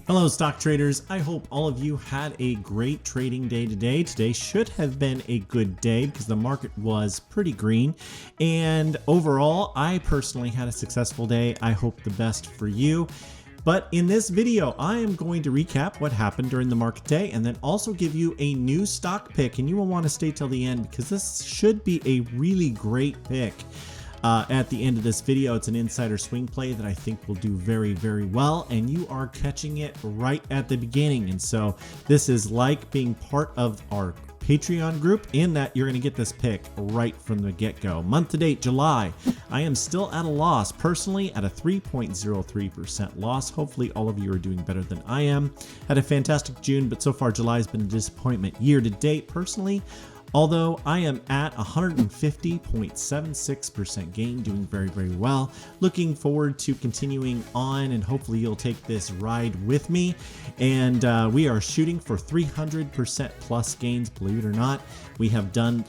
Hello stock traders, I hope all of you had a great trading day today. Today should have been a good day because the market was pretty green, and overall I personally had a successful day. I hope the best for you. But in this video, I am going to recap what happened during the market day and then also give you a new stock pick, and you will want to stay till the end because this should be a really great pick. At the end of this video, it's an insider swing play that I think will do very, very well, and you are catching it right at the beginning. And so this is like being part of our Patreon group in that you're going to get this pick right from the get-go. Month to date, July, I am still at a loss, personally at a 3.03% loss. Hopefully all of you are doing better than I am. Had a fantastic June, but so far July has been a disappointment. Year to date, personally, although I am at 150.76% gain, doing very, very well. Looking forward to continuing on, and hopefully you'll take this ride with me. And we are shooting for 300% plus gains, believe it or not. We have done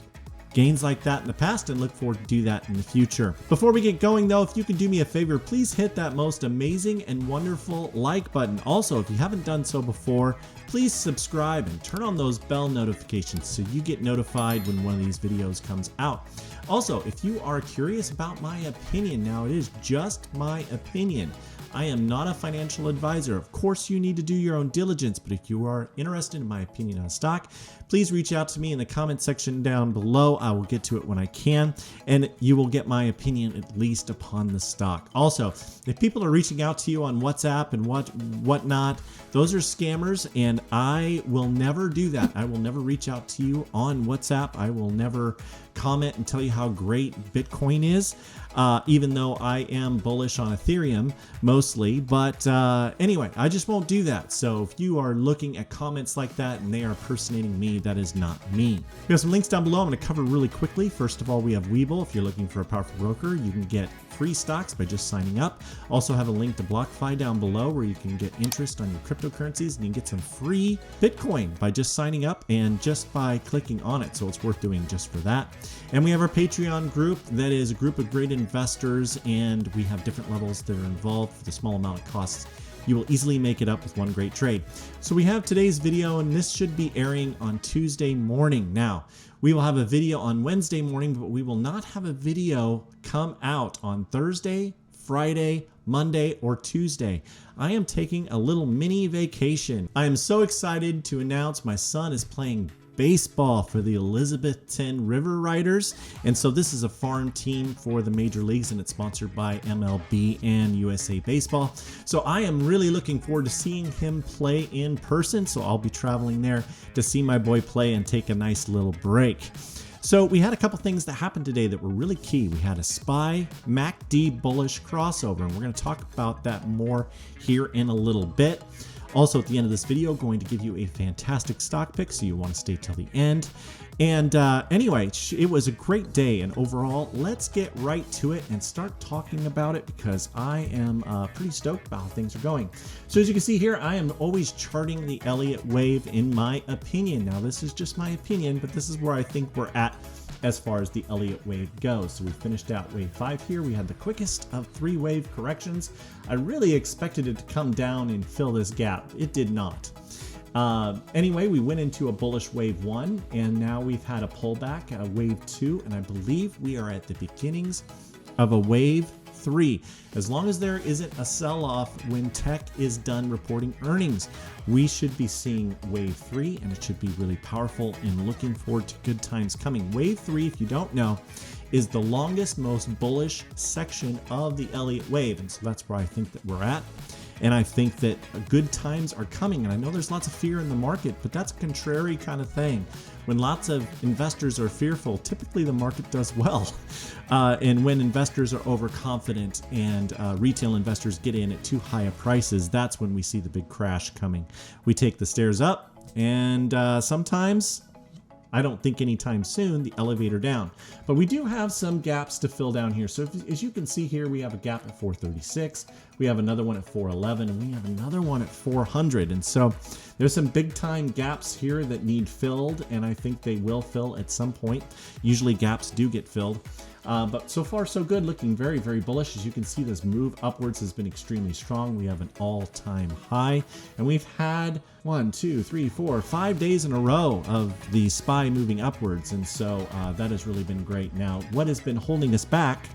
gains like that in the past and look forward to do that in the future. Before we get going though, if you can do me a favor, please hit that most amazing and wonderful like button. Also, if you haven't done so before, please subscribe and turn on those bell notifications so you get notified when one of these videos comes out. Also, if you are curious about my opinion, now it is just my opinion. I am not a financial advisor. Of course, you need to do your own diligence, but if you are interested in my opinion on a stock, please reach out to me in the comment section down below. I will get to it when I can, and you will get my opinion at least upon the stock. Also, if people are reaching out to you on WhatsApp and whatnot, those are scammers, and I will never do that. I will never reach out to you on WhatsApp. I will never comment and tell you how great Bitcoin is, even though I am bullish on Ethereum mostly. But anyway, I just won't do that. So if you are looking at comments like that and they are impersonating me, that is not me. We have some links down below I'm going to cover really quickly. First of all, we have Webull. If you're looking for a powerful broker, you can get free stocks by just signing up. Also have a link to BlockFi down below where you can get interest on your cryptocurrencies, and you can get some free Bitcoin by just signing up and just by clicking on it. So it's worth doing just for that. And we have our Patreon group that is a group of great investors, and we have different levels that are involved for the small amount of costs. You will easily make it up with one great trade. So we have today's video, and this should be airing on Tuesday morning. Now, we will have a video on Wednesday morning, but we will not have a video come out on Thursday, Friday, Monday, or Tuesday. I am taking a little mini vacation. I am so excited to announce my son is playing baseball for the Elizabethton River Riders, and so this is a farm team for the major leagues, and it's sponsored by MLB and USA Baseball. So I am really looking forward to seeing him play in person, so I'll be traveling there to see my boy play and take a nice little break. So we had a couple things that happened today that were really key. We had a SPY MACD bullish crossover, and we're going to talk about that more here in a little bit. Also, at the end of this video, going to give you a fantastic stock pick, so you want to stay till the end. And anyway, it was a great day, and overall, let's get right to it and start talking about it because I am pretty stoked about how things are going. So as you can see here, I am always charting the Elliott wave in my opinion. Now, this is just my opinion, but this is where I think we're at as far as the Elliott wave goes. So we finished out wave 5 here. We had the quickest of 3 wave corrections. I really expected it to come down and fill this gap. It did not. Anyway, we went into a bullish wave 1, and now we've had a pullback, a wave 2, and I believe we are at the beginnings of a wave 3. As long as there isn't a sell-off when tech is done reporting earnings, we should be seeing wave 3, and it should be really powerful, and looking forward to good times coming. Wave 3, if you don't know, is the longest, most bullish section of the Elliott wave, and so that's where I think that we're at. And I think that good times are coming. And I know there's lots of fear in the market, but that's a contrary kind of thing. When lots of investors are fearful, typically the market does well. And when investors are overconfident and retail investors get in at too high of prices, that's when we see the big crash coming. We take the stairs up, and sometimes, I don't think anytime soon, the elevator down. But we do have some gaps to fill down here. So as you can see here, we have a gap at 436. We have another one at 411, and we have another one at 400. And so there's some big time gaps here that need filled, and I think they will fill at some point. Usually gaps do get filled. But so far so good, looking very, very bullish. As you can see, this move upwards has been extremely strong. We have an all-time high, and we've had 1, 2, 3, 4, 5 days in a row of the SPY moving upwards, and so that has really been great. Now, what has been holding us back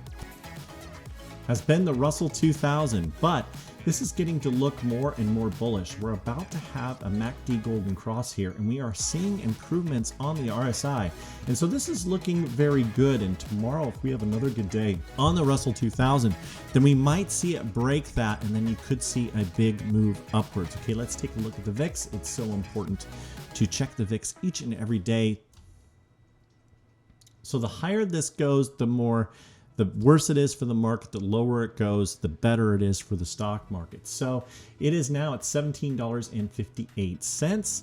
has been the Russell 2000, but this is getting to look more and more bullish. We're about to have a MACD golden cross here, and we are seeing improvements on the RSI. And so this is looking very good. And tomorrow, if we have another good day on the Russell 2000, then we might see it break that, and then you could see a big move upwards. Okay, let's take a look at the VIX. It's so important to check the VIX each and every day. So the higher this goes, the worse it is for the market. The lower it goes, the better it is for the stock market. So it is now at $17.58.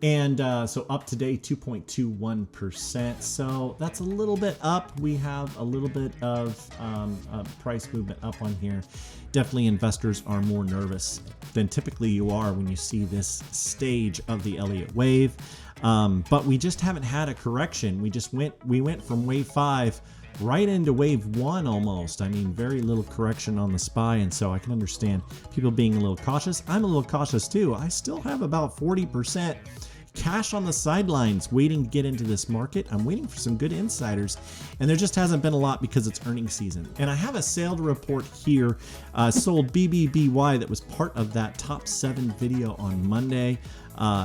And so up today, 2.21%. So that's a little bit up. We have a little bit of price movement up on here. Definitely investors are more nervous than typically you are when you see this stage of the Elliott wave. But we just haven't had a correction. We went from wave 5 right into wave 1 almost. I mean, very little correction on the SPY, and so I can understand people being a little cautious. I'm a little cautious too. I still have about 40% cash on the sidelines waiting to get into this market. I'm waiting for some good insiders, and there just hasn't been a lot because it's earnings season. And I have a sale to report here. Sold BBBY that was part of that top 7 video on Monday.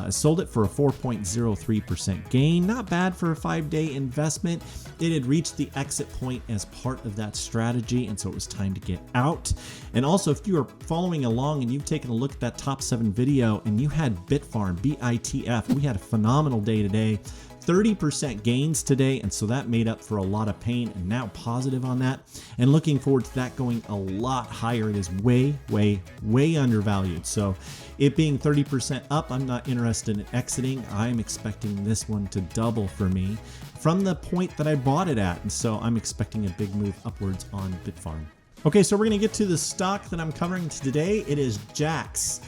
Sold it for a 4.03% gain. Not bad for a 5-day investment. It had reached the exit point as part of that strategy, and so it was time to get out. And also, if you are following along and you've taken a look at that top 7 video and you had Bitfarm, BITF, we had a phenomenal day today. 30% gains today, and so that made up for a lot of pain, and now positive on that, and looking forward to that going a lot higher. It is way, way, way undervalued. So it being 30% up, I'm not interested in exiting. I'm expecting this one to double for me from the point that I bought it at, and so I'm expecting a big move upwards on Bitfarm. Okay, so we're going to get to the stock that I'm covering today. It is JAKK,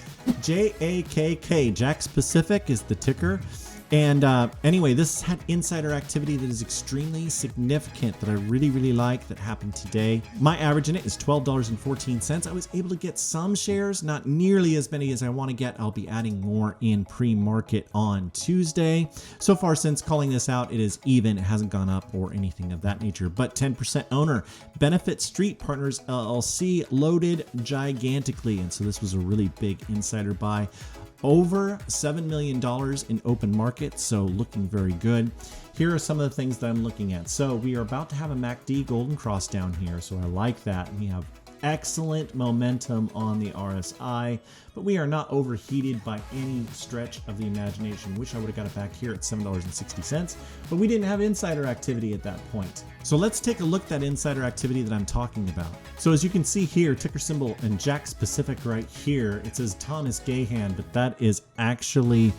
J-A-K-K. JAKK Pacific is the ticker. And anyway, this had insider activity that is extremely significant that I really, really like that happened today. My average in it is $12.14. I was able to get some shares, not nearly as many as I want to get. I'll be adding more in pre-market on Tuesday. So far since calling this out, it is even. It hasn't gone up or anything of that nature. But 10% owner, Benefit Street Partners LLC, loaded gigantically. And so this was a really big insider buy. Over $7 million in open market, so looking very good. Here are some of the things that I'm looking at. So we are about to have a MACD golden cross down here, so I like that. We have excellent momentum on the RSI, but we are not overheated by any stretch of the imagination. Wish I would have got it back here at $7.60, but we didn't have insider activity at that point. So let's take a look at that insider activity that I'm talking about. So as you can see here, ticker symbol and JAKK Pacific right here, it says Thomas Gahan, but that is actually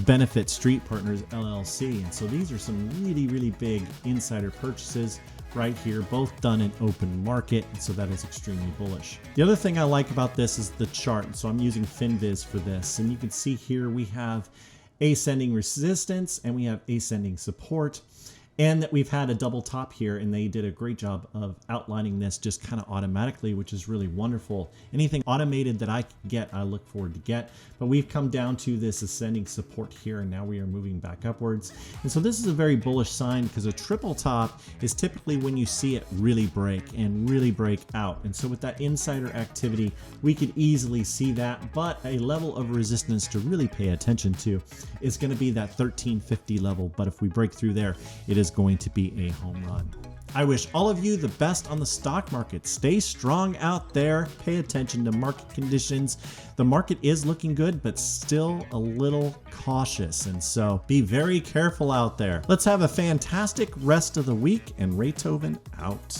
Benefit Street Partners LLC. And so these are some really, really big insider purchases right here, both done in open market, and so that is extremely bullish. The other thing I like about this is the chart. So I'm using FinViz for this, and you can see here we have ascending resistance and we have ascending support, and that we've had a double top here, and they did a great job of outlining this just kind of automatically, which is really wonderful. Anything automated that I can get, I look forward to get. But we've come down to this ascending support here, and now we are moving back upwards. And so this is a very bullish sign, because a triple top is typically when you see it really break and really break out. And so with that insider activity, we could easily see that, but a level of resistance to really pay attention to is going to be that 1350 level. But if we break through there, it is going to be a home run. I wish all of you the best on the stock market. Stay strong out there. Pay attention to market conditions. The market is looking good, but still a little cautious. And so be very careful out there. Let's have a fantastic rest of the week, and Raythoven out.